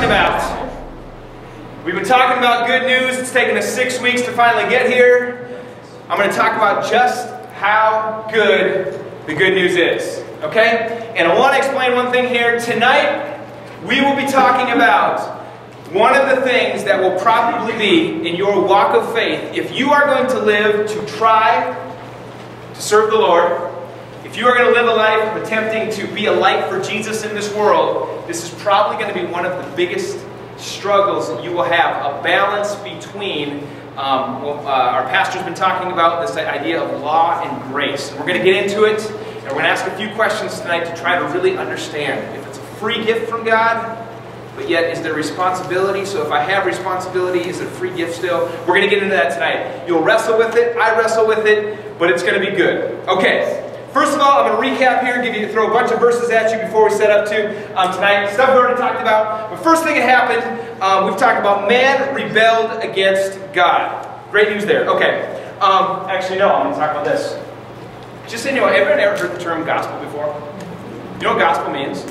about? We've been talking about good news. It's taken us 6 weeks to finally get here. I'm going to talk about just how good the good news is. Okay? And I want to explain one thing here. Tonight, we will be talking about one of the things that will probably be in your walk of faith. If you are going to live to try to serve the Lord, if you are going to live a life of attempting to be a light for Jesus in this world, this is probably going to be one of the biggest struggles that you will have. A balance between, our pastor's been talking about this idea of law and grace. And we're going to get into it, and we're going to ask a few questions tonight to try to really understand if it's a free gift from God, but yet is there responsibility? So if I have responsibility, is it a free gift still? We're going to get into that tonight. You'll wrestle with it, I wrestle with it, but it's going to be good. Okay. First of all, I'm going to recap here, throw a bunch of verses at you before we set up to tonight. Stuff we already talked about. But first thing that happened, we've talked about man rebelled against God. Great news there. Okay. Actually, no, I'm going to talk about this. Just so you know, everyone ever heard the term gospel before? You know what gospel means?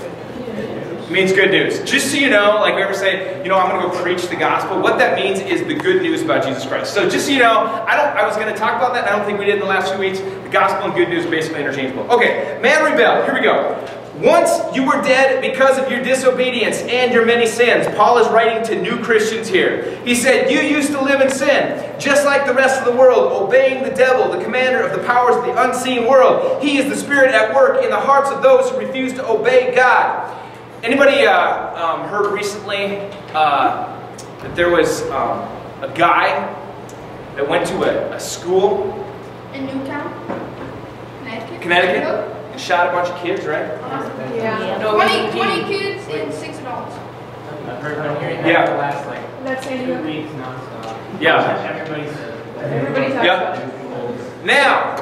It means good news. Just so you know, like we ever say, you know, I'm going to go preach the gospel. What that means is the good news about Jesus Christ. So just so you know, I was going to talk about that, and I don't think we did in the last few weeks. The gospel and good news are basically interchangeable. Okay, man rebelled. Here we go. Once you were dead because of your disobedience and your many sins. Paul is writing to new Christians here. He said, you used to live in sin, just like the rest of the world, obeying the devil, the commander of the powers of the unseen world. He is the spirit at work in the hearts of those who refuse to obey God. Anybody heard recently that there was a guy that went to a school in Newtown, Connecticut, and shot a bunch of kids, right? Yeah. No, 20 kids and 6 adults. I've hearing that the last like 2 weeks nonstop. Yeah. Everybody's yeah. Now,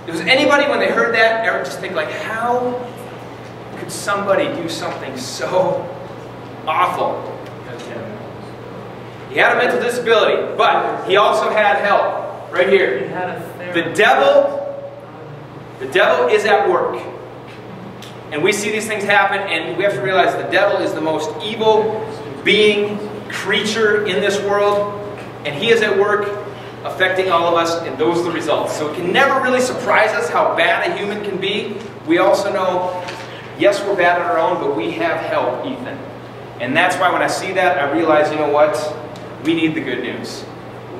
does anybody when they heard that ever just think like, how could somebody do something so awful? He had a mental disability, but he also had help. Right here. The devil is at work. And we see these things happen, and we have to realize the devil is the most evil being, creature in this world, and he is at work affecting all of us, and those are the results. So it can never really surprise us how bad a human can be. We also know, yes, we're bad on our own, but we have help, Ethan. And that's why when I see that, I realize, you know what? We need the good news.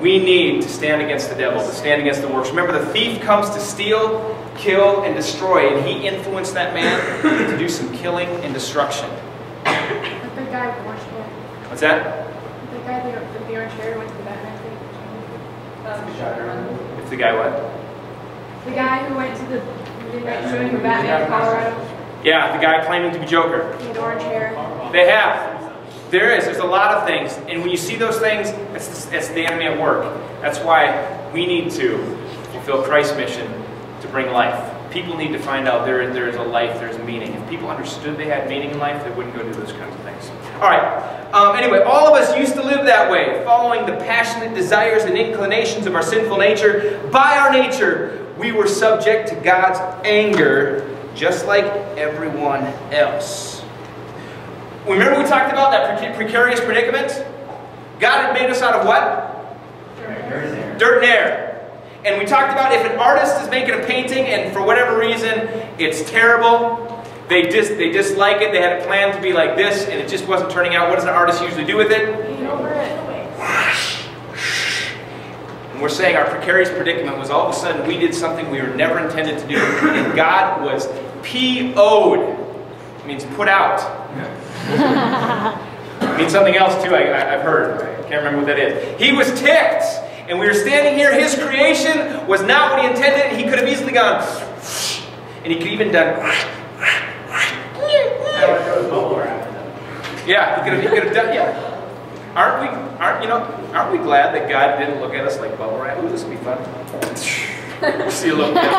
We need to stand against the devil, to stand against the works. Remember, the thief comes to steal, kill, and destroy, and he influenced that man to do some killing and destruction. Like the guy with the orange hair. What's that? The guy with the orange hair went to the Batman thing. It's the guy what? The guy who went to the midnight showing of Batman in Colorado. Yeah, the guy claiming to be Joker. He had orange hair. They have. There's a lot of things. And when you see those things, it's the enemy at work. That's why we need to fulfill Christ's mission to bring life. People need to find out there is a life, there's meaning. If people understood they had meaning in life, they wouldn't go do those kinds of things. Alright, anyway, all of us used to live that way, following the passionate desires and inclinations of our sinful nature. By our nature, we were subject to God's anger, just like everyone else. Remember we talked about that precarious predicament? God had made us out of what? Dirt and air. And we talked about if an artist is making a painting and for whatever reason it's terrible, they dislike it, they had a plan to be like this and it just wasn't turning out. What does an artist usually do with it? Paint over it. And we're saying our precarious predicament was all of a sudden we did something we were never intended to do, and God was P.O.'d. It means put out. It means something else too, I've heard. I can't remember what that is. He was ticked. And we were standing here, his creation was not what he intended, and he could have easily gone, and he could even done, yeah, he could have done, yeah. Aren't we glad that God didn't look at us like bubble wrap? Ooh, this will be fun. See a little bit of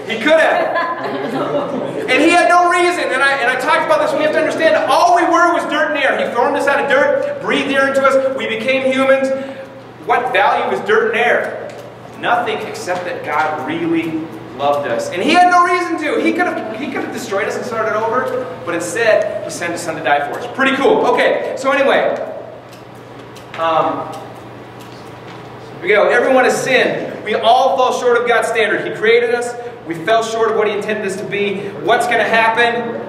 He could have. And he had no reason. And I talked about this. We have to understand that all we were was dirt and air. He formed us out of dirt, breathed air into us. We became humans. What value is dirt and air? Nothing except that God really loved us. And he had no reason to. He could have destroyed us and started over, but instead, he sent his son to die for us. Pretty cool. Okay, so anyway, here we go. Everyone has sinned. We all fall short of God's standard. He created us. We fell short of what he intended us to be. What's going to happen?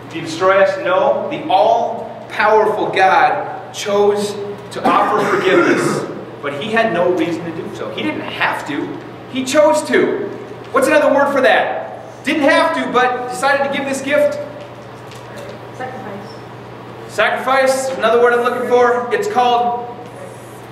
Did he destroy us? No. The all-powerful God chose to offer forgiveness, but he had no reason to do so. He didn't have to. He chose to. What's another word for that? Didn't have to, but decided to give this gift? Sacrifice. Sacrifice, another word I'm looking for. It's called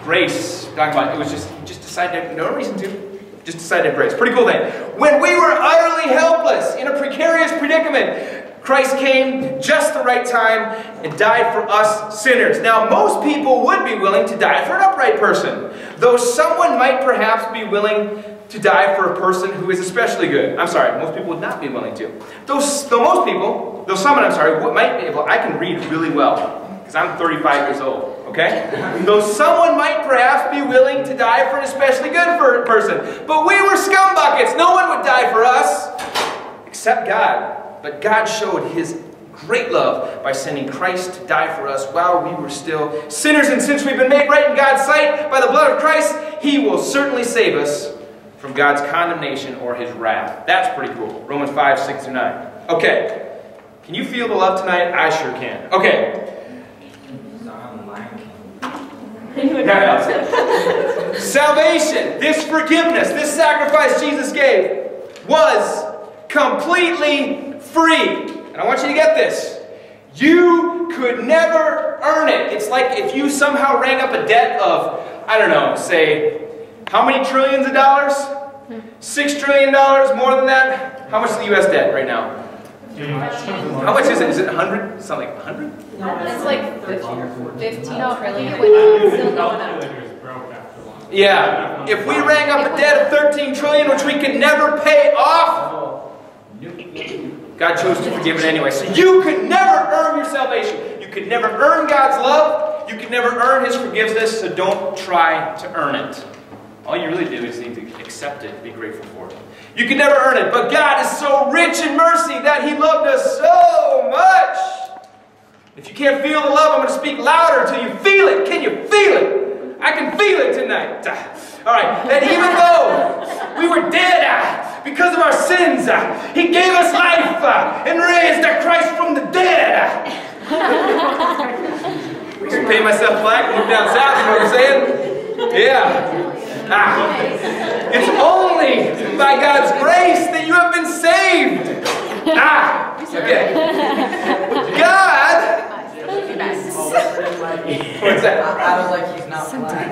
grace. Talking about it was just decided, no reason to. Just decided grace. Pretty cool thing. When we were utterly helpless, in a precarious predicament, Christ came just the right time and died for us sinners. Now, most people would be willing to die for an upright person, though someone might perhaps be willing to die for a person who is especially good. I'm sorry, most people would not be willing to. Though someone might be able, I can read really well, because I'm 35 years old, okay? Though someone might perhaps be willing to die for an especially good person. But we were scumbuckets. No one would die for us, except God. But God showed his great love by sending Christ to die for us while we were still sinners. And since we've been made right in God's sight by the blood of Christ, he will certainly save us from God's condemnation or his wrath. That's pretty cool. Romans 5, 6 through 9. Okay. Can you feel the love tonight? I sure can. Okay. Salvation, this forgiveness, this sacrifice Jesus gave was completely free. And I want you to get this. You could never earn it. It's like if you somehow rang up a debt of, I don't know, say, how many trillions of dollars? $6 trillion, more than that? How much is the U.S. debt right now? How much is it? Is it 100? Something like 100? It's like 15 trillion. Yeah. If we rang up a debt of 13 trillion, which we could never pay off, God chose to forgive it anyway. So you could never earn your salvation. You could never earn God's love. You could never earn his forgiveness, so don't try to earn it. All you really do is need to accept it, be grateful for it. You can never earn it, but God is so rich in mercy that he loved us so much. If you can't feel the love, I'm going to speak louder until you feel it. Can you feel it? I can feel it tonight. All right, that even though we were dead because of our sins, he gave us life and raised Christ from the dead. I should pay myself black and move down south, you know what I'm saying? Yeah. It's only by God's grace that you have been saved. Okay. God. What's that? I was like, he's not black.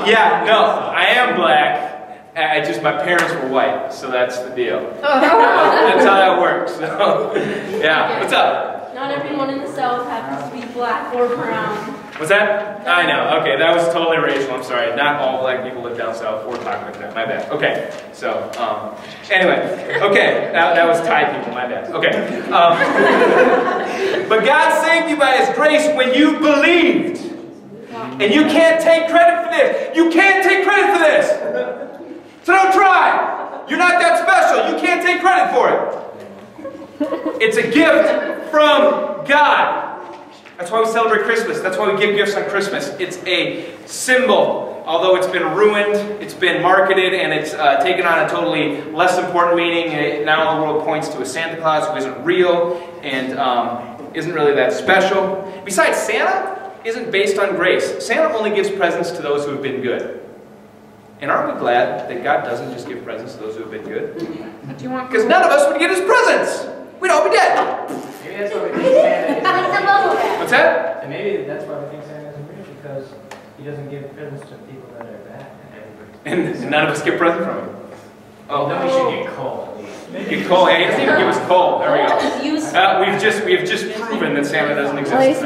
Yeah, no, I am black. My parents were white, so that's the deal. That's how that works. So, yeah, what's up? Not everyone in the South happens to be black or brown. What's that? I know. Okay, that was totally racial. I'm sorry. Not all black people live down south or talk like that. My bad. Okay. So, anyway. Okay. That was Thai people. My bad. Okay. But God saved you by his grace when you believed. And you can't take credit for this. You can't take credit for this. So don't try. You're not that special. You can't take credit for it. It's a gift from God. That's why we celebrate Christmas. That's why we give gifts on Christmas. It's a symbol. Although it's been ruined, it's been marketed, and it's taken on a totally less important meaning. Now the world points to a Santa Claus who isn't real and isn't really that special. Besides, Santa isn't based on grace. Santa only gives presents to those who have been good. And aren't we glad that God doesn't just give presents to those who have been good? Because none of us would get his presents. We'd all be dead. Maybe that's why we think Santa isn't. What's that? And maybe that's why we think Santa isn't real, because he doesn't give presents to people that are bad. And none of us get presents from him. Oh, then we should get coal. Get coal. Yeah, he doesn't even give us coal. There we go. We've just proven that Santa doesn't exist.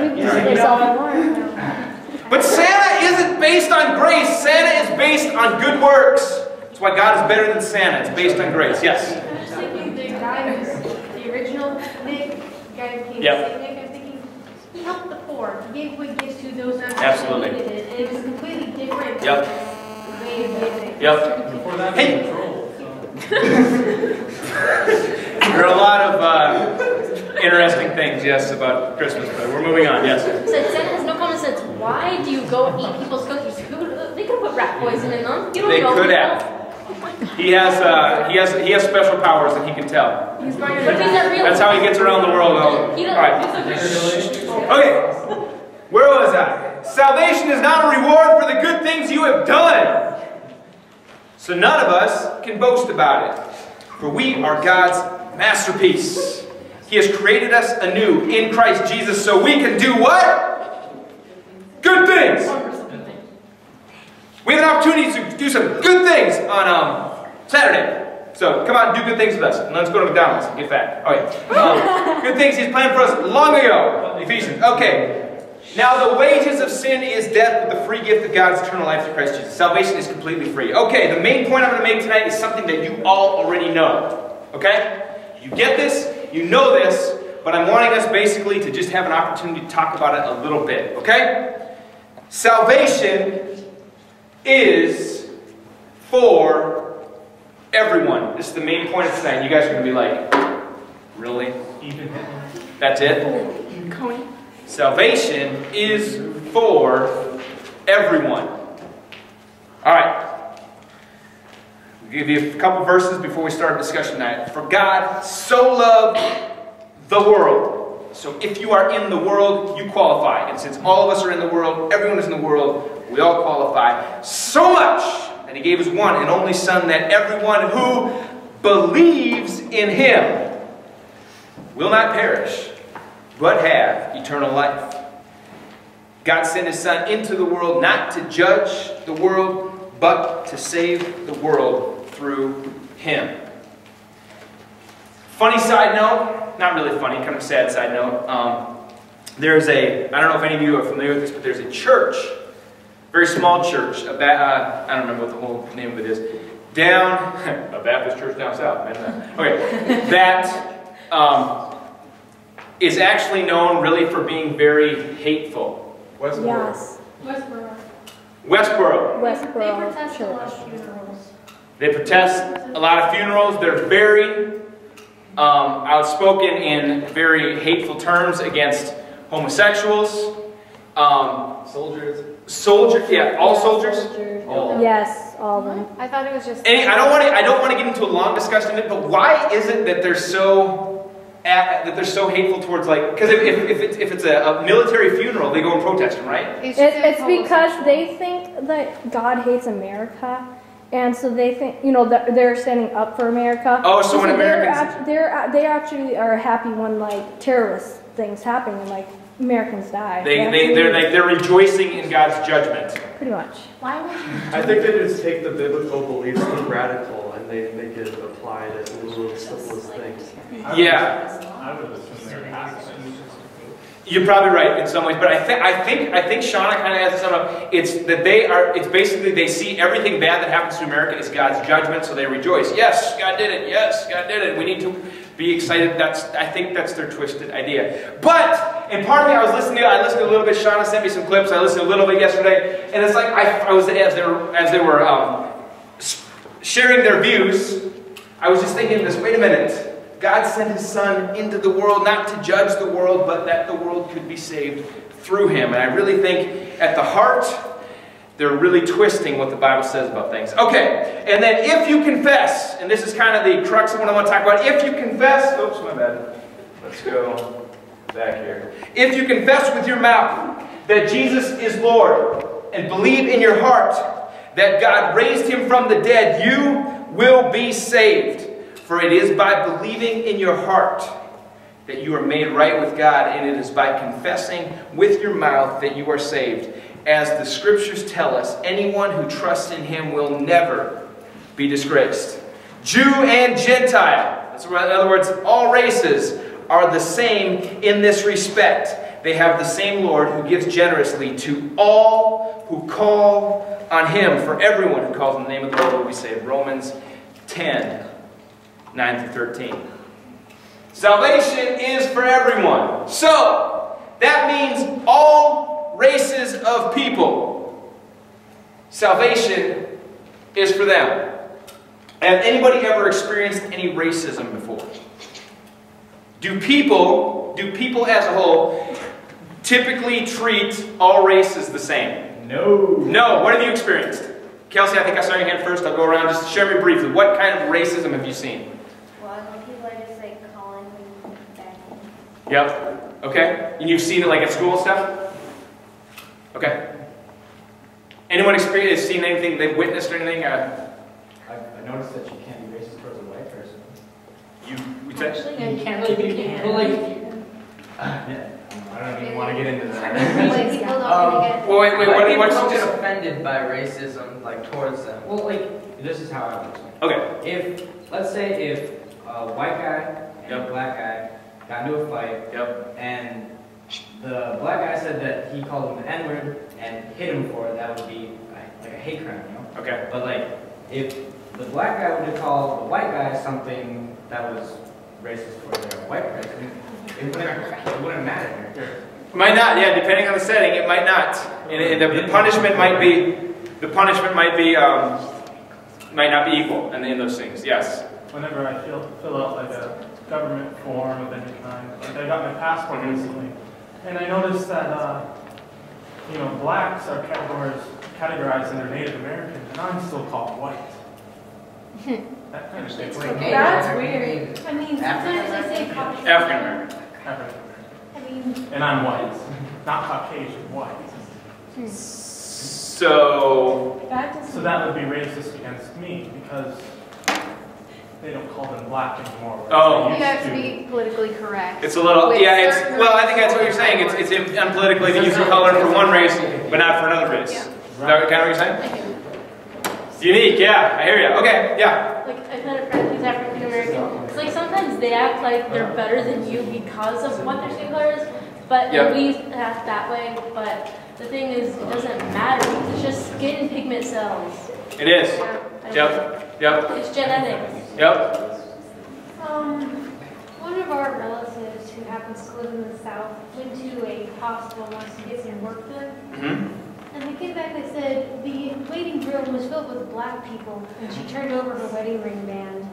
But Santa isn't based on grace. Santa is based on good works. That's why God is better than Santa. It's based on grace. Yes? I'm just thinking the guy who's the original Nick, the guy who came to St. Nick, I'm thinking he helped the poor. He gave away gifts to those who actually needed it. And it was a completely different way of giving. Yep. Before Hey! There are a lot of interesting things, yes, about Christmas, but we're moving on, yes. So Santa has no common sense. Why do you go eat people's cookies? They could have put rat poison in them. You don't They know. could have. He has special powers that he can tell. But he's not real. That's how he gets around the world. All right. Okay. Where was I? Salvation is not a reward for the good things you have done. So none of us can boast about it. For we are God's masterpiece. He has created us anew in Christ Jesus so we can do what? Good things. We have an opportunity to do some good things on Saturday. So come out and do good things with us. And let's go to McDonald's and get fat. Okay. Good things He's planned for us long ago. Ephesians. Okay. Now the wages of sin is death, but the free gift of God is eternal life through Christ Jesus. Salvation is completely free. Okay, the main point I'm going to make tonight is something that you all already know. Okay? You get this, you know this, but I'm wanting us basically to just have an opportunity to talk about it a little bit. Okay? Salvation is for everyone. This is the main point of tonight. You guys are going to be like, really? That's it? Salvation is for everyone. Alright. I'll give you a couple verses before we start the discussion tonight. For God so loved the world. So if you are in the world, you qualify. And since all of us are in the world, everyone is in the world, we all qualify. So much that He gave His one and only Son, that everyone who believes in Him will not perish, but have eternal life. God sent His Son into the world not to judge the world, but to save the world through Him. Funny side note, not really funny, kind of sad side note. There's I don't know if any of you are familiar with this, but there's a church, very small church, I don't remember what the whole name of it is, down, a Baptist church down south, man. Okay, that is actually known really for being very hateful. Westboro. Yes. Westboro. Westboro. Westboro. They protest a lot of funerals. They protest a lot of funerals. They're very outspoken in very hateful terms against homosexuals. Soldiers. Yeah, all soldiers. All. Yes, all of them. I thought it was just. I don't want to get into a long discussion of it, but why is it that they're so hateful towards, like, because if it's a military funeral, they go and protest them, right? It's because they think that God hates America, and so they think, that they're standing up for America. Oh, so when Americans... They actually are happy when, like, terrorist things happen and, like, Americans die. They're rejoicing in God's judgment. Pretty much. Why would you? I think they just take the biblical beliefs as radical and they make it applied as the simplest things. Yeah. I would assume they're pacifist. You're probably right in some ways, but I think Shauna kind of has this up. It's that it's basically they see everything bad that happens to America as God's judgment, so they rejoice. Yes, God did it. Yes, God did it. We need to be excited. I think that's their twisted idea. But, and part of me, I listened a little bit. Shauna sent me some clips. I listened a little bit yesterday, and it's like I was as they were sharing their views, I was just thinking this. Wait a minute. God sent His Son into the world not to judge the world, but that the world could be saved through Him. And I really think at the heart, they're really twisting what the Bible says about things. Okay, and then if you confess, and this is kind of the crux of what I want to talk about. If you confess, oops, my bad. Let's go back here. If you confess with your mouth that Jesus is Lord and believe in your heart that God raised Him from the dead, you will be saved. For it is by believing in your heart that you are made right with God, and it is by confessing with your mouth that you are saved. As the Scriptures tell us, anyone who trusts in Him will never be disgraced. Jew and Gentile, in other words, all races are the same in this respect. They have the same Lord who gives generously to all who call on Him. For everyone who calls on the name of the Lord will be saved. Romans 10:9-13. Salvation is for everyone. So, that means all races of people. Salvation is for them. Have anybody ever experienced any racism before? Do people as a whole typically treat all races the same? No. No. What have you experienced? Kelsey, I think I saw your hand first. I'll go around. Just share me briefly. What kind of racism have you seen? Well, when people are just like calling me back. Yep. Okay. And you've seen it like at school and stuff? Okay. Anyone seen anything they've witnessed or anything? I noticed that you can't be racist towards a white person. You said? Actually, You can't really be, but like, I don't even want to get into that. Like people don't really get. Well, wait, what's People just... get offended by racism, like towards them. Well, like, this is how I would explain it. Okay. If, let's say if a white guy and a black guy got into a fight, and the black guy said that he called him the N-word and hit him for it, that would be like a hate crime, you know? Okay. But like, if the black guy would have called the white guy something that was racist towards a white person, it wouldn't matter here. Might not, yeah, depending on the setting, it might not. And the punishment might not be equal in those things, yes. Whenever I fill out like a government form of any kind, like I got my passport recently, and I noticed that, you know, blacks are categorized under Native American, and I'm still called white. That kind of thing. That's weird. I mean, sometimes they say Caucasian. African American. I mean, And I'm white, not Caucasian, white. So that would be racist against me because they don't call them black anymore. Oh. you have to be politically correct. it's a little, With yeah, certain well, I think that's what you're saying. It's unpolitically to use a color for one race, but not for another race. Yeah. Is that kind of what you're saying? It's unique, yeah, I hear you. Okay, yeah. Like, I've had a friend who's African American. It's like sometimes they act like they're better than you because of what their skin color is, but Yep. we act that way. But the thing is, it doesn't matter because it's just skin pigment cells. It is. Yep. It's genetics. Yep. One of our relatives who happens to live in the South went to a hospital once to get some work done. Mm-hmm. And they came back and said the waiting room was filled with black people, and she turned over her wedding ring band.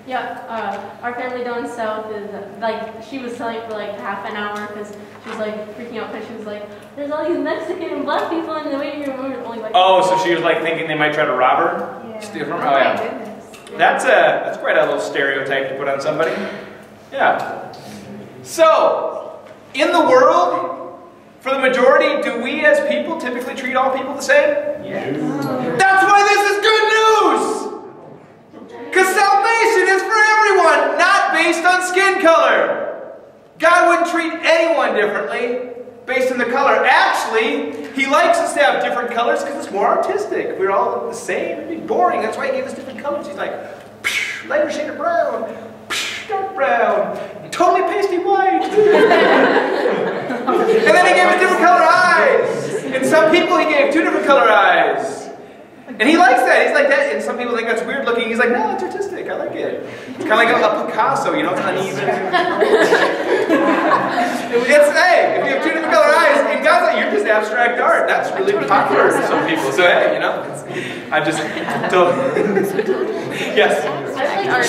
Yeah, our family down south is like, she was telling for like half an hour because she was like freaking out because she was like, there's all these Mexican and black people in the waiting room. We were only like, Oh, so she was like thinking they might try to rob her? Yeah. Steal from her? Oh Oh, my yeah. goodness. That's quite a little stereotype to put on somebody. Yeah. So, in the world, for the majority, do we as people typically treat all people the same? Yes. That's why this is good news! Because salvation is for everyone, not based on skin color. God wouldn't treat anyone differently based on the color. Actually, He likes us to have different colors because it's more artistic. If we were all the same, it'd be boring. That's why He gave us different colors. He's like, lighter shade of brown, dark brown, totally pasty white. And then He gave us different color eyes. And some people He gave 2 different color eyes. And He likes that. He's like that. And some people think that's weird looking. He's like, no, it's artistic. I like it. It's kind of like a Picasso, you know, it's uneven. Hey, if you have 2 different color eyes, and God's like, you're just abstract art. That's really popular to some people. So hey, you know, I'm just yes. I like art.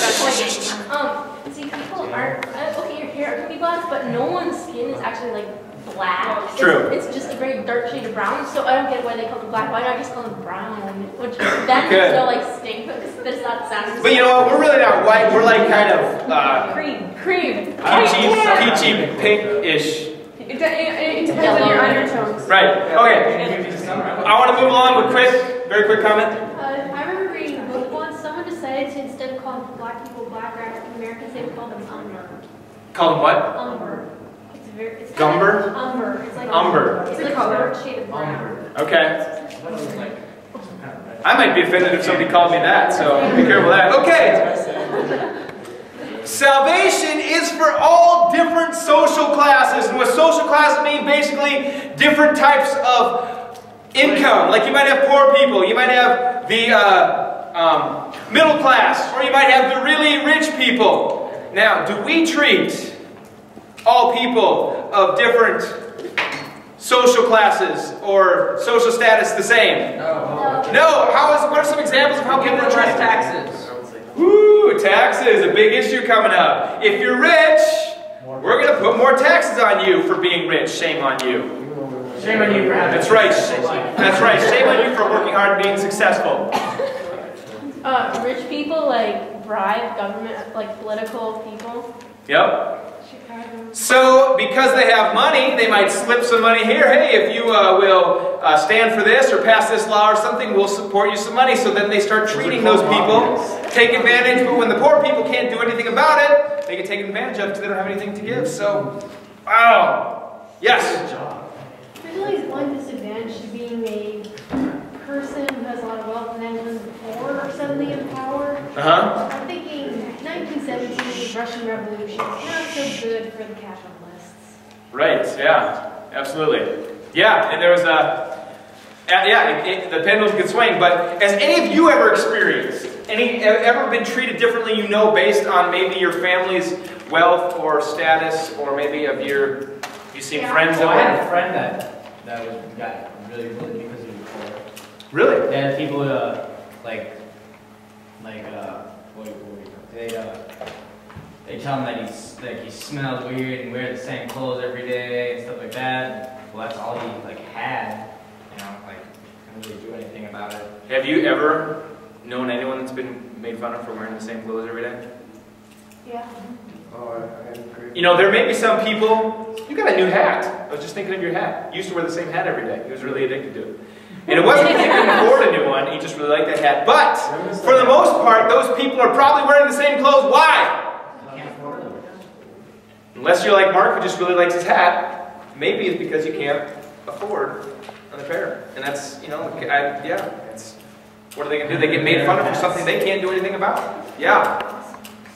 See, people aren't, okay, your hair can be black, but no one's skin is actually like black. True. It's just a very dark shade of brown, so I don't get why they call it black. Why not just call it brown? Which then Good. there's no like stink, but it's not sound. But you know what? We're really not white. We're like kind of Cream. peachy pink-ish. It depends on your undertones. Right. Okay. I want to move along with very quick comment. I remember reading a book once. Someone decided to, instead of calling black people black or African Americans, they would call them umber. Call them what? Umber. It's Gumber? Umber. It's like Umber. It's like a dark shade of brown. Okay. I might be offended if somebody called me that, so be careful of that. Okay. Salvation is for all different social classes. And what social classes mean, basically different types of income. Like you might have poor people, you might have the middle class, or you might have the really rich people. Now, do we treat all people of different social classes or social status the same? No. No. What are some examples of how people are treated? Taxes. Woo, taxes, a big issue coming up. If you're rich, we're going to put more taxes on you for being rich. Shame on you. Shame on you for having. That's right. That's right. Shame on you for working hard and being successful. Rich people like bribe government, like political people. Yep. So, because they have money, they might slip some money here. Hey, if you will stand for this or pass this law or something, we'll support you some money. So then they start treating those people, take advantage. But when the poor people can't do anything about it, they get taken advantage of because they don't have anything to give. So, wow. Yes? There's always one disadvantage to being a person who has a lot of wealth and then when the poor are suddenly in power. I'm thinking 1917 Russian Revolution. Not so good for the capitalists. Right, yeah, absolutely. Yeah, and there was the pendulum could swing, but has any of you ever experienced, ever been treated differently, based on maybe your family's wealth or status, or maybe of you seen friends that I were... had a friend that got really bullied because he was poor. Really? They had people they tell him that he smells weird and wear the same clothes every day and stuff like that. Well, that's all he had. Couldn't really do anything about it. Have you ever known anyone that's been made fun of for wearing the same clothes every day? Yeah. Oh, I agree. There may be some people, you got a new hat. I was just thinking of your hat. You used to wear the same hat every day. He was really addicted to it. And it wasn't because he couldn't afford a new one, he just really liked that hat. But, for the most part, those people are probably wearing the same clothes. Why? Unless you're like Mark, who just really likes his hat, maybe it's because you can't afford another pair. And that's, what are they going to do? They get made fun of for something they can't do anything about. Yeah.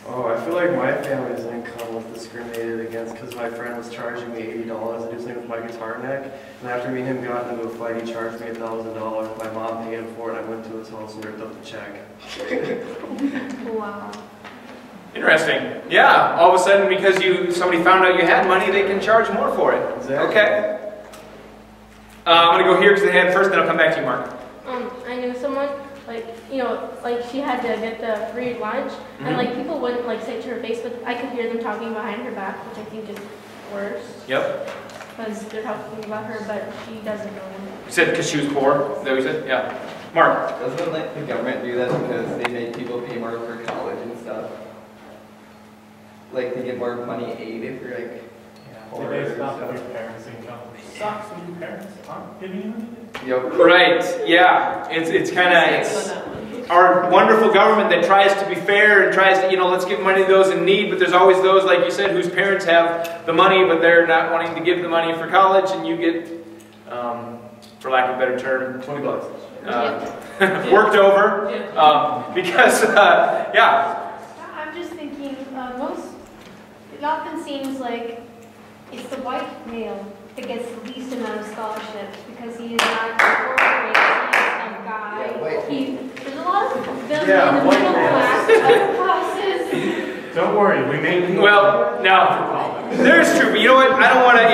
Oh, I feel like my family's income was discriminated against because my friend was charging me $80 to do something with my guitar neck. And after me and him got into a fight, he charged me $1,000. My mom paid for it, and I went to his house and ripped up the check. Wow. Interesting. Yeah, all of a sudden because somebody found out you had money, they can charge more for it. Exactly. Okay. I'm going to go here because they had first, then I'll come back to you, Mark. I knew someone, she had to get the free lunch, and people wouldn't say to her face, but I could hear them talking behind her back, which I think is worse. Yep. Because they're talking about her, but she doesn't know them. You said because she was poor? Is that what you said? Yeah. Mark. Doesn't the government do that because they make people pay more for college and stuff? They give more money aid if you're They base it off of your parents' income. Sucks when your parents aren't giving you anything. Yep. Right. Yeah. It's kind of our wonderful government that tries to be fair and tries to, let's give money to those in need, but there's always those, like you said, whose parents have the money, but they're not wanting to give the money for college, and you get, for lack of a better term, $20. Worked over. Because, I'm just thinking, it often seems like it's the white male that gets the least amount of scholarships because he is not incorporated, he's a guy. There's a lot of ability in the middle class, upper classes. Don't worry, we made people. Well, now, there's true, but you know what? I don't want to,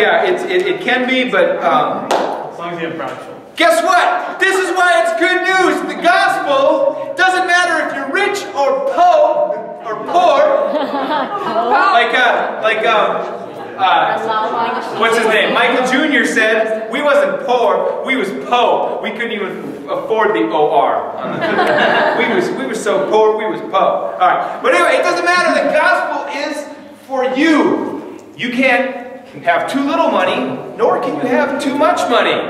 it can be, but... as long as you have broad shoulders. Guess what? This is why it's good news. The gospel doesn't matter if you're rich or poor. What's his name? Michael Jr. said, we wasn't poor, we was po. We couldn't even afford the O-R. we were so poor, we was po. All right. But anyway, it doesn't matter. The gospel is for you. You can't have too little money, nor can you have too much money.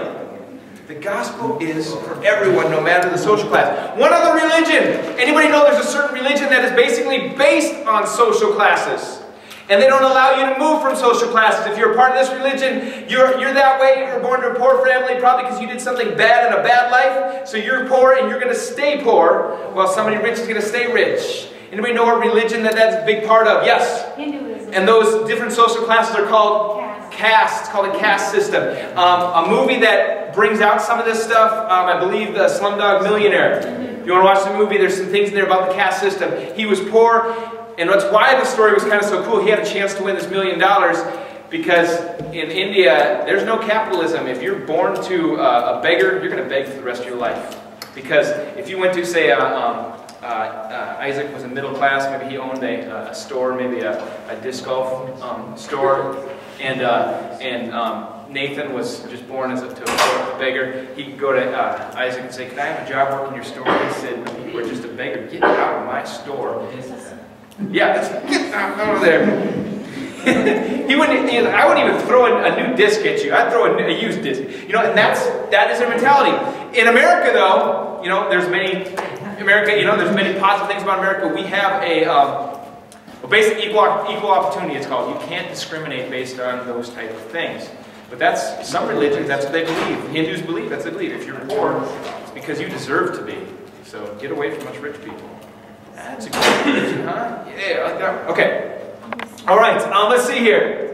The gospel is for everyone, no matter the social class. One other religion. Anybody know there's a certain religion that is basically based on social classes? And they don't allow you to move from social classes. If you're a part of this religion, you're that way. You're born to a poor family, probably because you did something bad in a bad life. So you're poor and you're going to stay poor, while somebody rich is going to stay rich. Anybody know what religion that's a big part of? Yes? Hinduism. And those different social classes are called caste. It's called a caste system. A movie that brings out some of this stuff, I believe the Slumdog Millionaire. If you want to watch the movie, there's some things in there about the caste system. He was poor, and that's why the story was kind of so cool. He had a chance to win this $1 million, because in India, there's no capitalism. If you're born to a beggar, you're going to beg for the rest of your life. Because if you went to, say, Isaac was a middle class, maybe he owned a store, maybe a disc golf store, and Nathan was just born as a beggar. He could go to Isaac and say, "Can I have a job working in your store?" He said, "No, you are just a beggar. Get out of my store." Yeah, get out of there. I wouldn't even throw a new disc at you. I'd throw a used disc. You know, and that is their mentality. In America, though, you know, there's many positive things about America. We have a basic equal opportunity. It's called. You can't discriminate based on those type of things. But that's some religions. That's what they believe. Hindus believe. That's what they believe. If you're poor, it's because you deserve to be. So get away from us rich people. That's a good religion, huh? Yeah. Okay. All right, let's see here.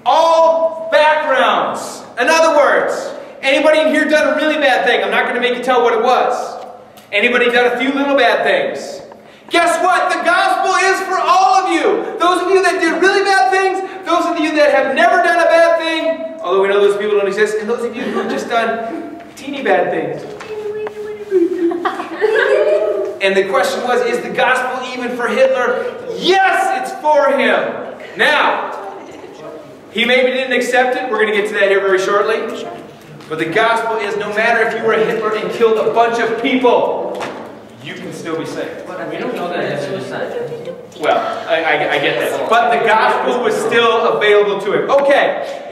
All backgrounds. In other words, anybody in here done a really bad thing? I'm not going to make you tell what it was. Anybody done a few little bad things? Guess what? The gospel is for all of you. Those of you that did really bad things, those of you that have never done a bad thing, although we know those people don't exist, and those of you who have just done teeny bad things. And the question was, is the gospel even for Hitler? Yes, it's for him. Now, he maybe didn't accept it. We're going to get to that here very shortly. But the gospel is, no matter if you were a Hitler and killed a bunch of people, you can still be saved. But we don't know that it's suicide. Well, I get that. But the gospel was still available to him. Okay.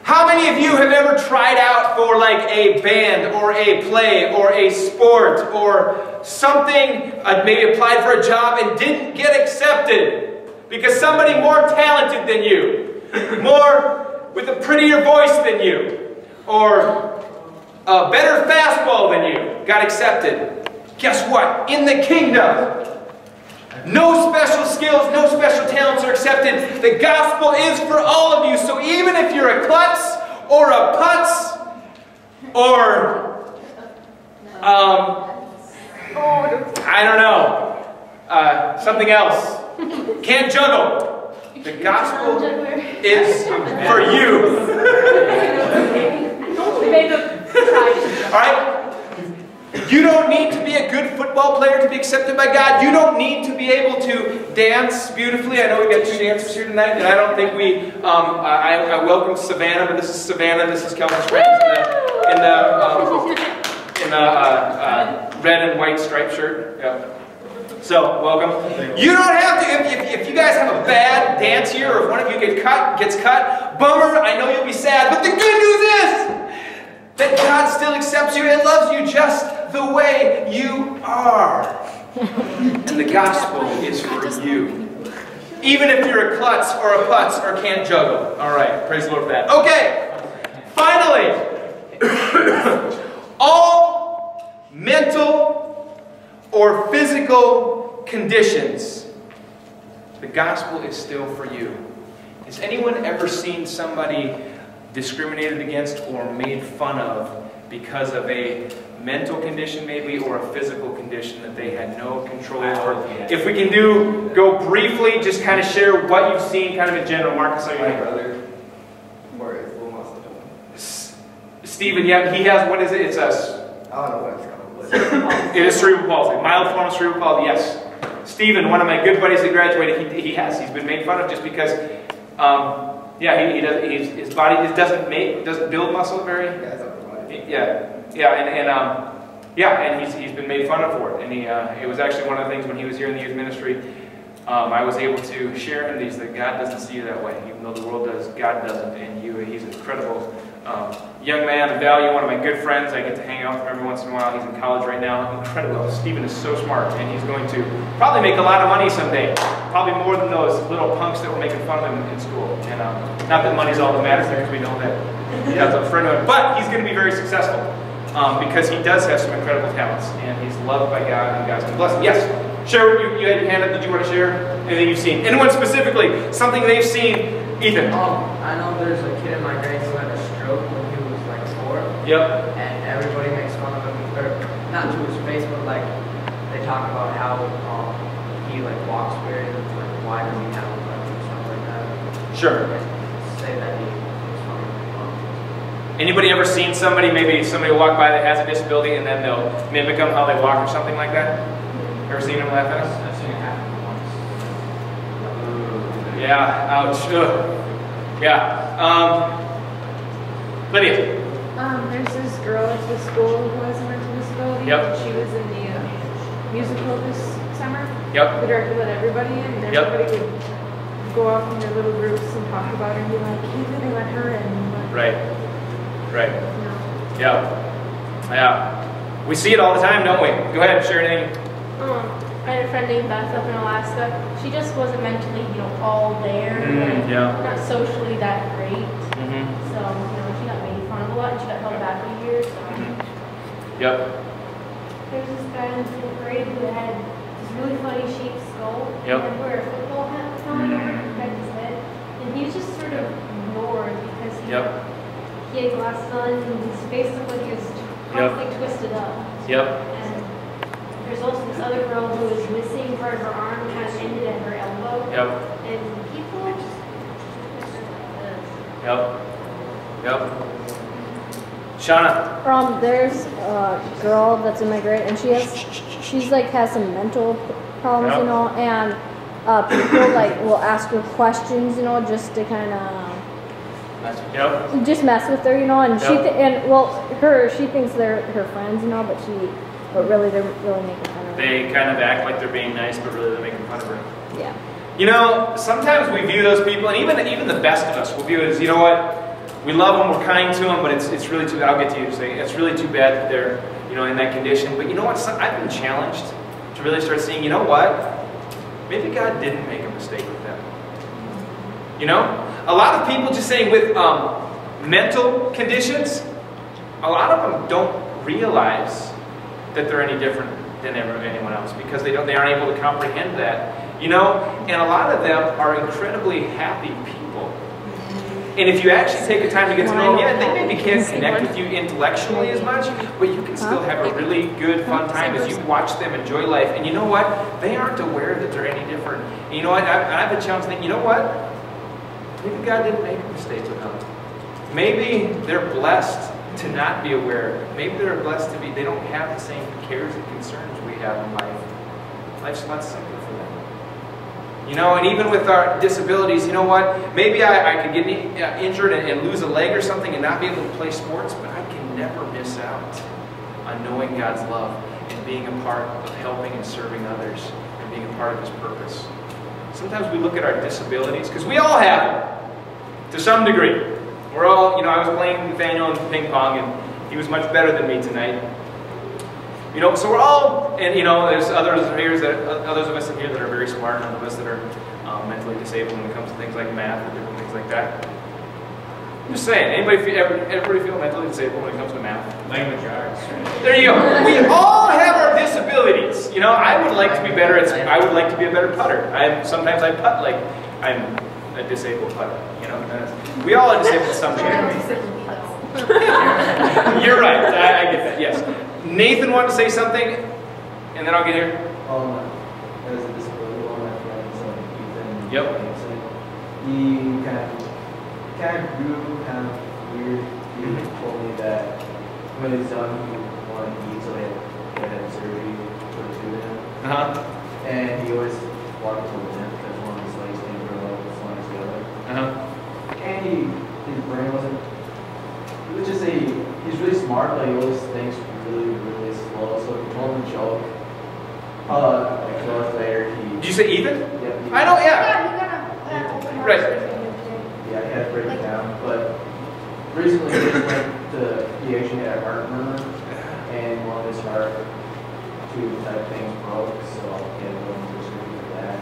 How many of you have ever tried out for like a band or a play or a sport or something, maybe applied for a job and didn't get accepted because somebody more talented than you, more with a prettier voice than you, or a better fastball than you got accepted? Guess what? In the kingdom, no special skills, no special talents are accepted. The gospel is for all of you. So even if you're a klutz or a putz or I don't know, something else, can't juggle, the gospel is for you. All right? You don't need to be a good football player to be accepted by God. You don't need to be able to dance beautifully. I know we've got two dancers here tonight, and I don't think we, I welcome Savannah, but this is Savannah, this is Kelvin's friend in the red and white striped shirt. Yep. So, welcome. You don't have to, if you guys have a bad dance here, or if one of you gets cut, bummer, I know you'll be sad, but the good news is that God still accepts you and loves you just the way you are. And the gospel is for you. Even if you're a klutz or a putz or can't juggle. All right, praise the Lord for that. Okay, finally, all mental or physical conditions, the gospel is still for you. Has anyone ever seen somebody discriminated against or made fun of because of a mental condition maybe, or a physical condition that they had no control over? If we can go briefly, just kind of share what you've seen kind of in general. Marcus, are you? My brother, more full muscle. Stephen, yeah, he has, what is it? It's I don't know what it's called. it is cerebral palsy, mild form of cerebral palsy, yes. Stephen, one of my good buddies that graduated, he's been made fun of just because, yeah, his body doesn't build muscle very. And he's been made fun of for it. And it was actually one of the things when he was here in the youth ministry. I was able to share him these that God doesn't see you that way, even though the world does. God doesn't, and he's an incredible young man of value. One of my good friends. I get to hang out with him every once in a while. He's in college right now. Incredible. Stephen is so smart, and he's going to probably make a lot of money someday. Probably more than those little punks that were making fun of him in school. And not that money's all that matters, because we know that he has a friend of him. But he's going to be very successful because he does have some incredible talents, and he's loved by God, and God's going to bless him. Yes. Share what you had your hand up. Did you want to share anything you've seen? Anyone specifically? Something they've seen? Ethan. I know there's a kid in my grade who had a stroke when he was like 4. Yep. And everybody makes fun of him, or not to his face, but like they talk about how he like walks weird, like why does he have a crutch or stuff like that. Sure. Say that he was from. Anybody ever seen somebody, maybe somebody will walk by that has a disability and then they'll mimic them how they walk or something like that? Ever seen them laugh at us? I've seen it happen once. Yeah, ouch. Ugh. Yeah. Lydia. There's this girl at the school who has a mental disability. Yep. She was in the musical this summer. Yep. The director let everybody in, and everybody would go off in their little groups and talk about her and be like, hey, they let her in. But, Right. Right. No. Yeah. Yeah. We see it all the time, don't we? Go ahead, share anything. I had a friend named Beth up in Alaska. She just wasn't mentally, all there. Yeah. Not socially that great. Mm-hmm. So, she got made fun of a lot and she got held back a year. So. Yep. There's this guy in the 5th grade who had this really funny shaped skull. Yep. And wear a football hat on protect his head. And he was just sort of ignored because he had glasses on and his face looked like he was constantly twisted up. Yep. And there's also this other girl who was missing part of her arm, kind of ended at her elbow. Yep. And people just Yep. Yep. Shauna. There's a girl that's in my grade, and she's like has some mental problems, and people will ask her questions, just to kind of just mess with her, and she thinks they're her friends, but really they're really making fun of her. They kind of act like they're being nice, but really they're making fun of her. Yeah. Sometimes we view those people, and even the best of us will view it as, we love them, we're kind to them, but it's really too, I'll get to you to say, it's really too bad that they're, in that condition. But you know what, I've been challenged to really start seeing, maybe God didn't make a mistake with them. A lot of people just saying with mental conditions, a lot of them don't realize that they're any different than anyone else because they aren't able to comprehend that. And a lot of them are incredibly happy people. And if you actually take the time to get to know them, they maybe can't connect with you intellectually as much, but you can still have a really good, fun time as you watch them enjoy life. And you know what? They aren't aware that they're any different. And you know what? I've been challenged thinking, maybe God didn't make a mistake with them. Maybe they're blessed to not be aware. Maybe they're blessed to be, they don't have the same cares and concerns we have in life. Life's a lot simpler for them. And even with our disabilities, maybe I could get injured and lose a leg or something and not be able to play sports, but I can never miss out on knowing God's love and being a part of helping and serving others and being a part of His purpose. Sometimes we look at our disabilities, because we all have them, to some degree. We're all, I was playing Nathaniel in ping pong, and he was much better than me tonight. So we're all, and there's others of us in here that are very smart, and others of us that are mentally disabled when it comes to things like math and different things like that. I'm just saying, everybody feel mentally disabled when it comes to math? Language arts, right? There you go. We all have our disabilities. I would like to be better I would like to be a better putter. Sometimes I putt like I'm a disabled putter. We all are disabled to some degree. You're right. I get that. Yes. Nathan wanted to say something, and then I'll get here. As a disability, one of my friends, Ethan. Yep. He kind of grew kind of weird. He told me that when he was young, he wanted to eat, so he had surgery to him. And he always walked with a limp because one of his legs didn't grow up as long as the other. And his brain wasn't. He was just he's really smart, but he always thinks really, really slow. So if you told him a joke, like 2 hours later, Did you say Ethan? Yep. I know, yeah. Yeah, he got a open Right. Yeah, he had to break it down. But recently, he actually had a heart murmur, and one of his heart tube type things broke, so he had to go into surgery for that.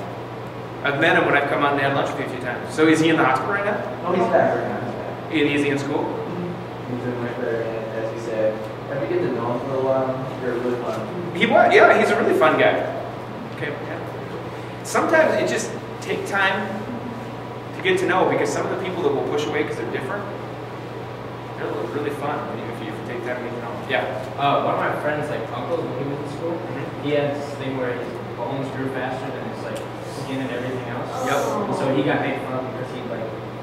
I've met him when I've come on and had lunch with you a few times. So is he in the hospital right now? No, he's back right now. He's back. Is he in school? He's doing much better, and as he said, if you get to know him for a while, you're really fun. Yeah, he's a really fun guy. Okay, yeah. Sometimes it just takes time to get to know, because some of the people that will push away because they're different, they're really fun if you take time to get to know them. Yeah. One of my friends, uncles, when he was in school, he had this thing where his bones grew faster than his skin and everything else. Yep. And so he got made fun of because he'd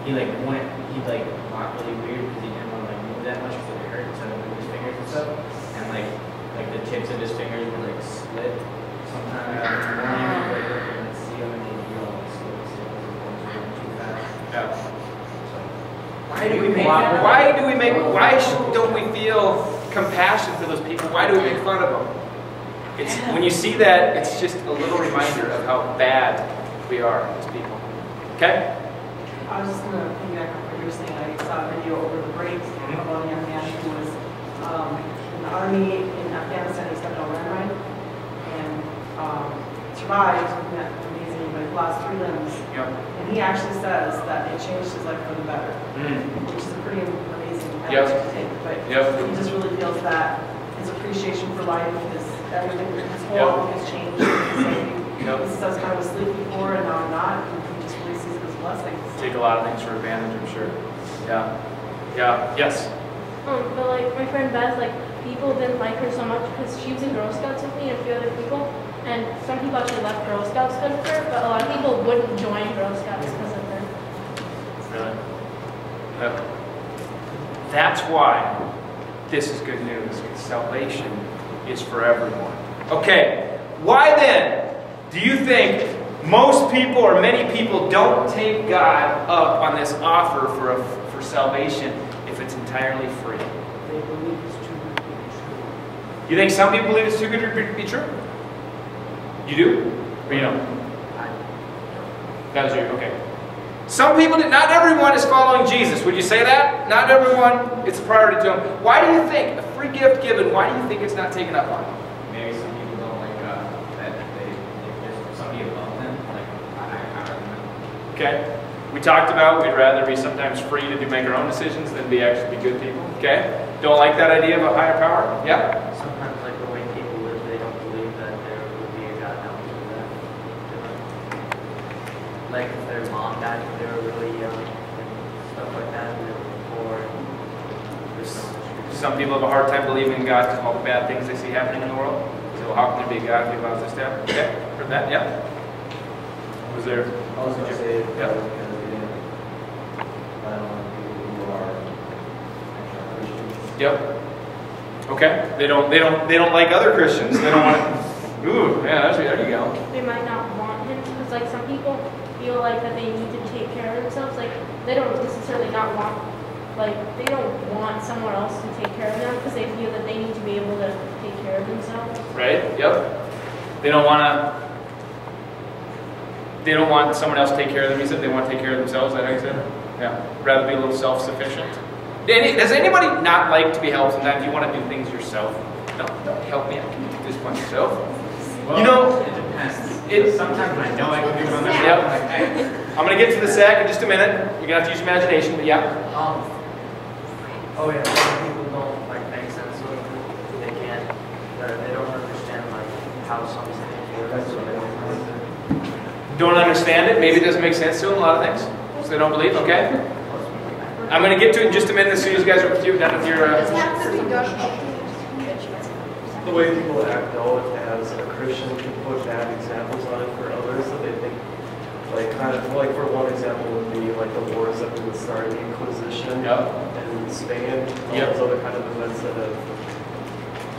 he like wouldn't, he like walked really weird because he didn't want to like move that much because it hurt, so he moved his fingers and stuff, and like the tips of his fingers were like split. Sometimes in the morning, you wake up and see him and they do all this too fast. Yeah. So, Why don't we feel compassion for those people? Why do we make fun of them? It's when you see that, it's just a little reminder of how bad we are as people. Okay? I was just going to piggyback on what you were saying. I saw a video over the break about a young man who was in the army in Afghanistan. He stepped on a landmine and survived. Isn't that amazing? But he lost 3 limbs. Yep. And he actually says that it changed his life for the better, which is a pretty amazing Yep. attitude to take. But he just really feels that his appreciation for life, everything, his whole outlook has changed. He says kind of asleep before and now I'm not. And he just really sees it as blessings. Take a lot of things for advantage, I'm sure. Yeah. Yeah. Yes. But like my friend Beth, like people didn't like her so much because she was in Girl Scouts with me and a few other people, and some people actually left Girl Scouts because of her, but a lot of people wouldn't join Girl Scouts because of her. Really? Yep. That's why this is good news. Salvation is for everyone. Okay, why then do you think most people or many people don't take God up on this offer for salvation if it's entirely free? They believe it's too good to be true. You think some people believe it's too good to be true? You do? Or you don't? That was you, okay. Some people, not everyone is following Jesus. Would you say that? Not everyone, it's a priority to them. Why do you think, a free gift given, why do you think it's not taken up on? maybe some people don't like that there's somebody above them. Like I don't know. Okay? We talked about we'd rather be sometimes free to make our own decisions than actually be good people. Okay? Don't like that idea of a higher power? Yeah? Sometimes, like the way people live, they don't believe that there would be a God down to that. Like if their mom died when they were really young and stuff like that, and they were poor. Some people have a hard time believing in God because of all the bad things they see happening in the world. So how can there be a God if he allows this to happen? Okay? Heard that? Yeah? Was there? I was going to say, Yeah. because they didn't plan on people who are Christians. Yep. Okay. They don't like other Christians. They don't want to. Ooh, yeah, there you go. They might not want him because like some people feel like that they need to take care of themselves. Like they don't necessarily not want, like they don't want someone else to take care of them because they feel that they need to be able to take care of themselves. Right? Yep. They don't want someone else to take care of them. You said they want to take care of themselves. Is that how you said it? Yeah. Rather be a little self-sufficient. Does anybody not like to be helped sometimes? You want to do things yourself. No, don't help me. I can do this one myself. Well, you know, it depends. Sometimes I know I can do something. Yep. Like, hey. I'm going to get to the sack in just a minute. You're going to have to use your imagination, but yeah. Oh yeah, some people don't like make sense of it. They can't. They don't understand like how some things work. So they don't. Don't understand it. Maybe it doesn't make sense to them, a lot of things. So they don't believe, okay? I'm going to get to it in just a minute as soon as you guys are done with your... The way people act though, as a Christian, can put bad examples on it for others that they think, like kind of, like for one example would be like the wars that would start, the Inquisition in Spain, all those other kind of events that have...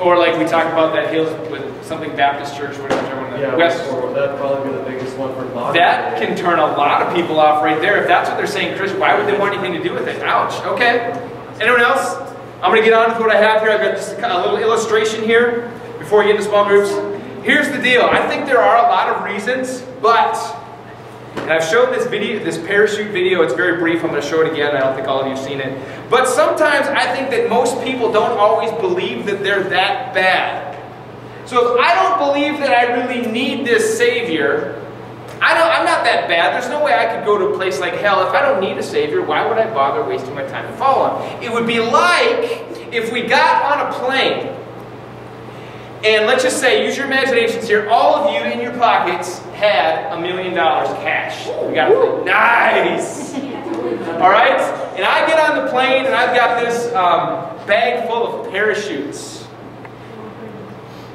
Or like we talked about that Hills with something Baptist Church or whatever. Yeah, West. that'd probably be the biggest one for modern That day. can turn a lot of people off right there. If that's what they're saying, Chris, why would they want anything to do with it? Ouch. Okay. Anyone else? I'm going to get on with what I have here. I've got just a little illustration here before we get into small groups. Here's the deal. I think there are a lot of reasons, but, and I've shown this video, this parachute video. It's very brief. I'm going to show it again. I don't think all of you have seen it. But sometimes I think that most people don't always believe that they're that bad. So if I don't believe that I really need this Savior, I'm not that bad. There's no way I could go to a place like hell. If I don't need a Savior, why would I bother wasting my time to follow Him? It would be like if we got on a plane, and let's just say, use your imaginations here, all of you in your pockets had $1 million cash. We got a plane. Nice! Alright? And I get on the plane and I've got this bag full of parachutes.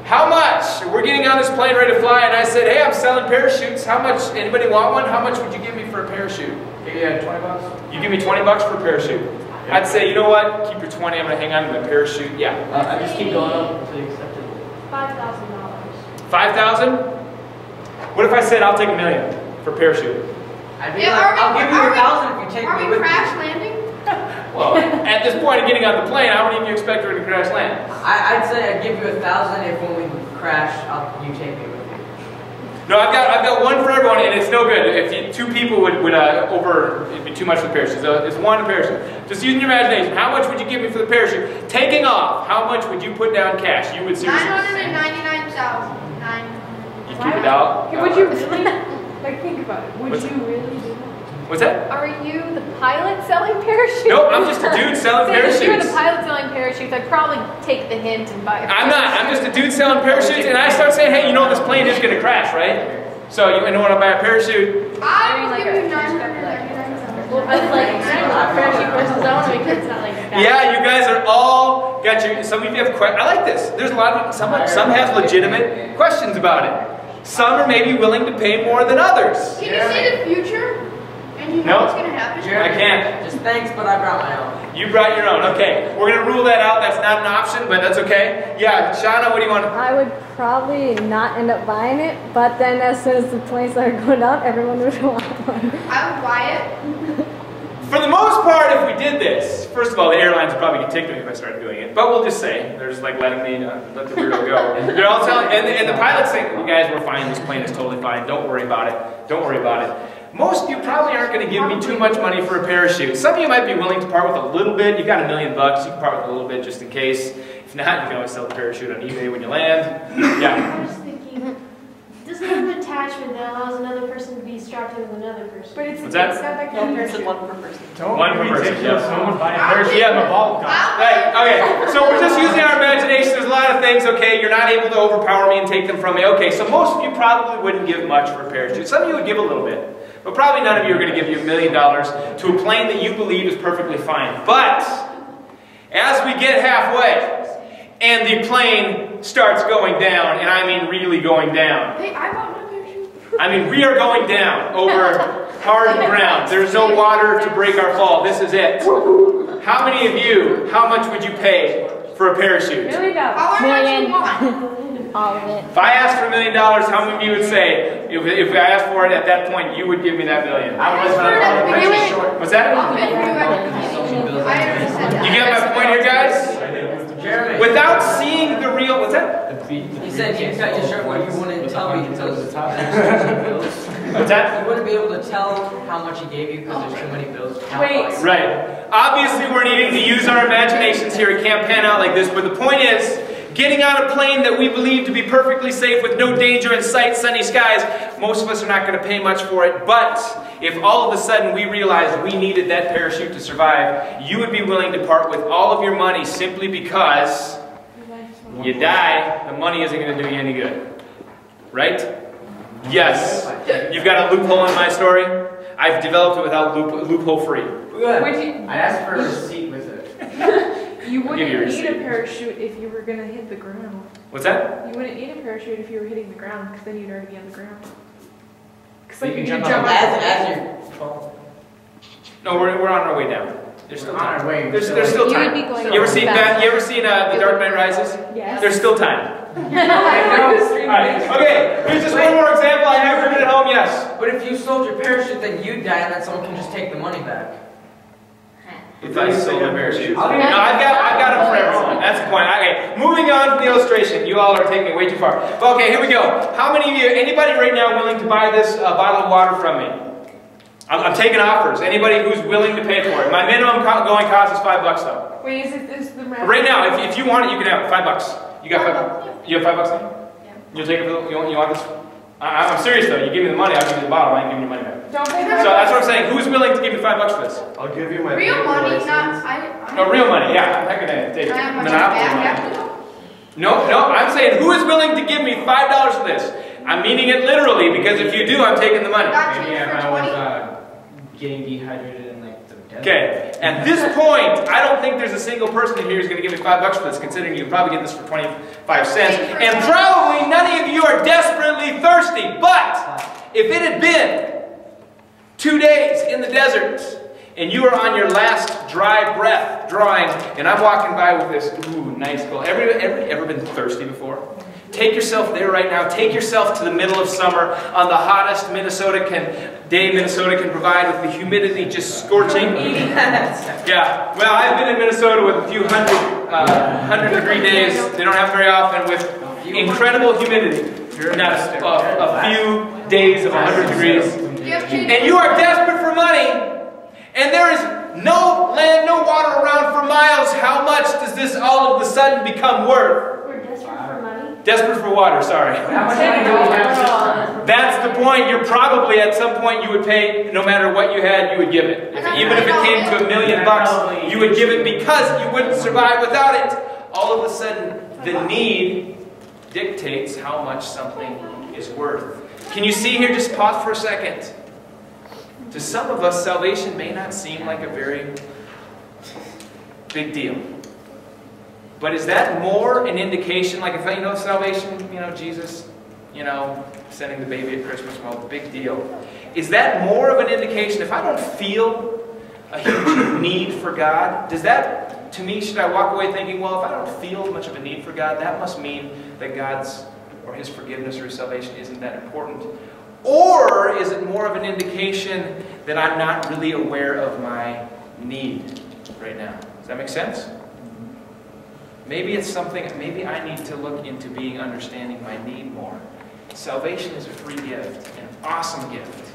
How much? We're getting on this plane ready to fly and I said, hey, I'm selling parachutes. How much? Anybody want one? How much would you give me for a parachute? Yeah, 20 bucks. You give me 20 bucks for a parachute. I'd say, you know what? Keep your 20. I'm gonna hang on to the parachute. Yeah. I just keep going up until you accept it. $5,000. 5,000? What if I said I'll take $1 million for a parachute? I'd be like, I'll give you 1,000 if you take me Are we with crash you. landing? Well, at this point of getting on the plane, how many of you expect her to crash land? I'd say I'd give you 1,000 if when we crash, you take me with you. No, I've got one for everyone, and it's no good. If two people would it'd be too much for the parachute. So it's one parachute. Just using your imagination. How much would you give me for the parachute? Taking off, how much would you put down cash? You would seriously. $999,000. You keep it out. Okay, would you really, like, think about it, would What's you really do that? What's that? Are you the pilot selling parachutes? Nope, I'm just a dude selling If you were parachutes. the pilot selling parachutes, I'd probably take the hint and buy a I'm not. I'm just a dude selling parachutes, and I start saying, hey, you know this plane is going to crash, right? So you want to buy a parachute? I will give you $999,000. Well, I was like, parachute versus zone because it's not like that. Yeah, you guys are all got your. Some of you have questions. I like this. There's a lot of some have legitimate questions about it. Some are maybe willing to pay more than others. Can you see the future? And you know what's going to happen? I can't. Just thanks, but I brought my own. You brought your own. Okay, we're gonna rule that out. That's not an option, but that's okay. Yeah, Shauna, what do you want? I would probably not end up buying it, but then as soon as the plane started going up, everyone would want one. I would buy it. For the most part, if we did this, first of all, the airlines would probably get ticked at me if I started doing it. But we'll just say they're just like letting me let the weirdo go. They're all telling, and the pilots think, you guys, we're fine. This plane is totally fine. Don't worry about it. Don't worry about it. Most of you probably aren't going to give me too much money for a parachute. Some of you might be willing to part with a little bit. You've got $1 million bucks. You can part with a little bit just in case. If not, you can always sell the parachute on eBay when you land. Yeah. I was thinking, does it have an attachment that allows another person to be strapped in with another person? But it's, What's that? it's not that kind of parachute. One per person. Don't One be per person, ridiculous. yeah. No one buy a parachute. Yeah, the ball gun. Right, okay, so we're just using our imagination. There's a lot of things, okay, you're not able to overpower me and take them from me. Okay, so most of you probably wouldn't give much for a parachute. Some of you would give a little bit. But probably none of you are going to give you $1 million to a plane that you believe is perfectly fine. But as we get halfway and the plane starts going down, and I mean really going down. Hey, I bought my parachute. I mean, we are going down over hard ground. There's no water to break our fall. This is it. How many of you, how much would you pay for a parachute? $1 million. However much you want. All of it. If I asked for $1 million, how many of you would say, if I asked for it at that point, you would give me that $1 million? What's that? I already said that. You get my point here, guys? Jeremy. Without seeing the real, what's that? He said you cut your shirt, but you wouldn't tell me because What's that? you wouldn't be able to tell how much he gave you because there's too many bills to count. Wait. Right. Obviously, we're needing to use our imaginations here. It can't pan out like this, but the point is, getting on a plane that we believe to be perfectly safe with no danger in sight, sunny skies, most of us are not going to pay much for it. But if all of a sudden we realized we needed that parachute to survive, you would be willing to part with all of your money simply because you die, the money isn't going to do you any good. Right? Yes. You've got a loophole in my story. I've developed it without loophole free. I asked for a receipt with it. You Give you a wouldn't need a receipt. parachute if you were going to hit the ground. What's that? You wouldn't need a parachute if you were hitting the ground, because then you'd already be on the ground. Because So like you you can could jump jump out. out. As you No, we're on our way down. There's still On our time. way. There's still You time. would be going You ever seen fast. that? You ever seen The Dark Knight Rises? Yes. There's still time. Alright, Okay, here's just one more example. I know you're bringing it home, yes. But if you sold your parachute, then you die, and then someone can just take the money back. If I sold a parachute. No, I'll be- I've got them for everyone. That's the point. Okay, moving on from the illustration. You all are taking it way too far. Okay, here we go. How many of you, anybody right now willing to buy this bottle of water from me? I'm taking offers. Anybody who's willing to pay for it. My minimum going cost is $5 though. Wait, is the Right now, if you want it, you can have it. $5. You got $5? You have $5 now? Yeah. You'll take it for the, you want this? I'm serious though. You give me the money, I'll give you the bottle. I ain't giving you money back. Don't pay So that's what I'm saying. Who's willing to give me $5 for this? I'll give you my Real paper money, license. not, No, real money. Yeah, I'm not gonna take Can I have my monopoly money money. back after? No, I'm saying who is willing to give me $5 for this? I'm meaning it literally because if you do, I'm taking the money. Got Maybe you if for I was 20? getting dehydrated in like the desert. Okay, at this point, I don't think there's a single person in here who's going to give me $5 for this, considering you can probably get this for 25 cents. And probably none of you are desperately thirsty. But if it had been 2 days in the desert and you are on your last dry breath drawing, and I'm walking by with this, ooh, nice goal. Ever been thirsty before? Take yourself there right now. Take yourself to the middle of summer on the hottest Minnesota can provide, with the humidity just scorching. Yeah, well, I've been in Minnesota with a few 100-degree days. They don't have very often, with incredible humidity. Not a few days of 100 degrees. And you are desperate for money, and there is no land, no water around for miles. How much does this all of a sudden become worth? We're desperate for money? Desperate for water, sorry. How much money do we have? That's the point. You're probably, at some point, you would pay, no matter what you had, you would give it. Even if it came to $1 million, you would give it because you wouldn't survive without it. All of a sudden, the need dictates how much something is worth. Can you see here? Just pause for a second. To some of us, salvation may not seem like a very big deal. But is that more an indication, like if salvation, Jesus, sending the baby at Christmas, well, big deal. Is that more of an indication, if I don't feel a huge need for God, does that, to me, should I walk away thinking, well, if I don't feel much of a need for God, that must mean that God's, or His forgiveness or His salvation isn't that important? Or is it more of an indication that I'm not really aware of my need right now? Does that make sense? Maybe it's something, maybe I need to look into understanding my need more. Salvation is a free gift, an awesome gift.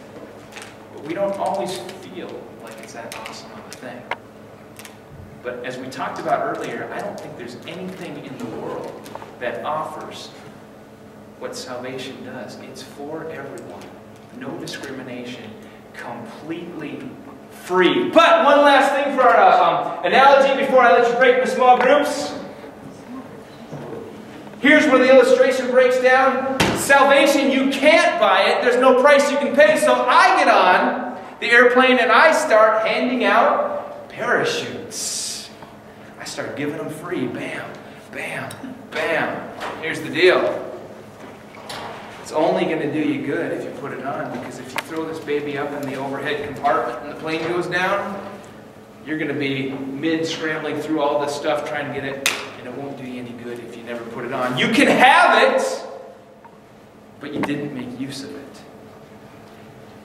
But we don't always feel like it's that awesome of a thing. But as we talked about earlier, I don't think there's anything in the world that offers what salvation does. It's for everyone. No discrimination. Completely free. But one last thing for our analogy before I let you break into small groups. Here's where the illustration breaks down. Salvation, you can't buy it. There's no price you can pay. So I get on the airplane and I start handing out parachutes. I start giving them free. Bam, bam, bam. Here's the deal. It's only going to do you good if you put it on, because if you throw this baby up in the overhead compartment and the plane goes down, you're going to be mid-scrambling through all this stuff trying to get it, and it won't do you any good if you never put it on. You can have it, but you didn't make use of it.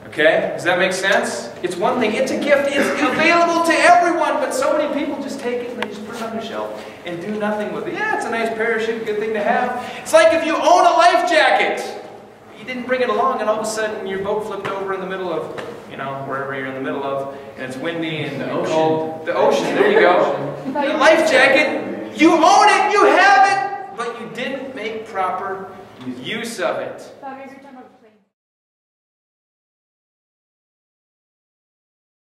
Okay? Does that make sense? It's one thing. It's a gift. It's available to everyone, but so many people just take it and they just put it on their shelf and do nothing with it. Yeah, it's a nice parachute, good thing to have. It's like if you own a life jacket. You didn't bring it along, and all of a sudden your boat flipped over in the middle of, wherever you're in the middle of, and it's windy and cold. The ocean, there you go. The life jacket, you own it, you have it, but you didn't make proper use of it.